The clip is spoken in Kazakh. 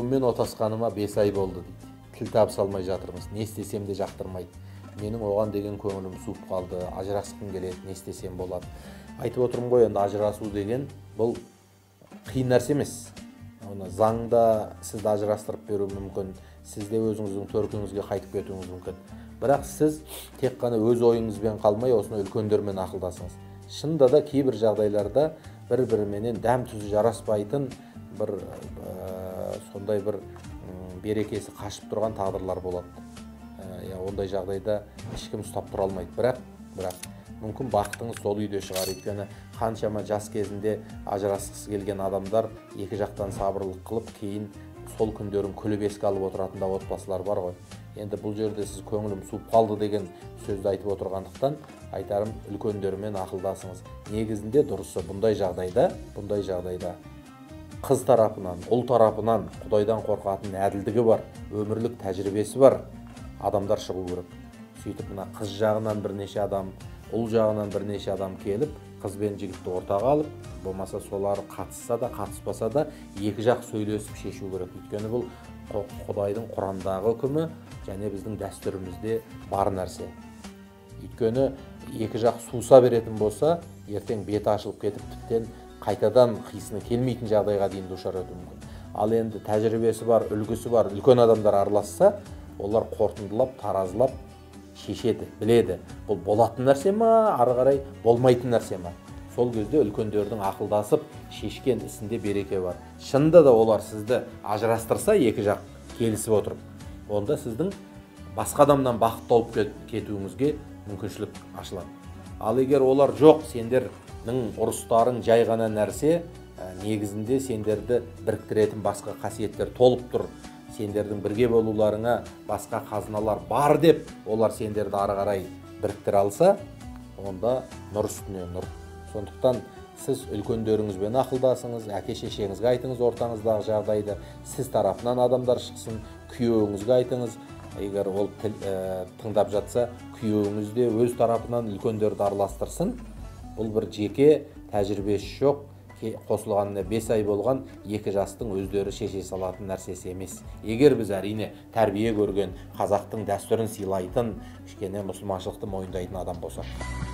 күйеуіммен отасқаныма 5 ай болды дейді. Тіл табыса алмай жатырмыз. Не істесем де жақтырмайды. Менің оған деген көңілім суып қалды. Ажырасқым келеді, не істесем болады. Айтып отырмын ғой, енді ажырасу деген бұл қиын нәрсе емес. Оны заңда сізді ажырастырып беру мүмкін, сіз де өзіңіздің төркініңізге қайтып кетуіңіз мүмкін. Бірақ сіз тек қана өз ойыңызбен қалмай, осыны үлкендермен ақылдасыңыз. Шынында да кейбір жағдайларда бір-біріменен дәм тұзы жараспайтын бір сондай бір берекесі қашып тұрған тағдырлар болады. Ондай жағдайда ешкім ұстап тұра алмайды. Бірақ мүмкін бақытыңыз сол үйде шығар. Өйткені қаншама жас кезінде ажырасқысы келген адамдар екі жақтан сабырлық қылып, кейін сол күндерін күліп еске алып отыратын да отбасылар бар ғой. Енді бұл жерде сіз көңілім суып қалды деген сөзді айтып отырғандықтан айтарым, үлкендермен ақылдасыңыз. Негізінде дұрысы бұндай жағдайда қыз тарапынан, ұл тарапынан Құдайдан қорқатын әділдігі бар, өмірлік тәжірибесі бар адамдар шығу керек. Сөйтіп мына қыз жағынан бірнеше адам, ұл жағынан бірнеше адам келіп, қыз бен жігітті ортаға алып, болмаса солар қатысса да, қатыспаса да, екі жақ сөйлесіп шешу керек. Өйткені бұл Құдайдың Құрандағы үкімі және біздің дәстүрімізде бар нәрсе. Өйткені екі жақ суса беретін болса, ертең беті ашылып кетіп, тіптен қайтадан қисыны келмейтін жағдайға дейін душар етуі мүмкін. Ал енді тәжірибесі бар, үлгісі бар, үлкен адамдар араласса, олар қорытындылап, таразылап шешеді, біледі. Бұл болатын нәрсе ма, ары қарай болмайтын нәрсе ма? Сол кезде үлкендердің ақылдасып шешкен ісінде береке бар. Шынында да олар сізді ажырастырса, екі жақ келісіп отырып, онда сіздің басқа адамнан бақытты болып кетуіңізге мүмкіншілік ашылады. Ал егер олар жоқ, сендердің ұрыстарың жай ғана нәрсе, негізінде сендерді біріктіретін басқа қасиеттер толып тұр, сендердің бірге болуларыңа басқа қазыналар бар деп, олар сендерді ары қарай біріктіре алса, онда нұр үстіне нұр. Сондықтан сіз үлкендеріңізбен ақылдасыңыз, әке-шешеңізге айтыңыз ортаңыздағы жағдайды, сіз тарапынан адамдар шықсын, күйеуіңізге айтыңыз. Егер ол тыңдап жатса, күйеуіңіз де өз тарапынан үлкендерді араластырсын. Бұл бір жеке тәжірибесі жоқ, қосылғанына 5 ай болған екі жастың өздері шеше салатын нәрсесі емес. Егер біз әрине тәрбие көрген, қазақтың дәстүрін сыйлайтын, кішкене мұсылманшылықты мойындайтын адам болсақ.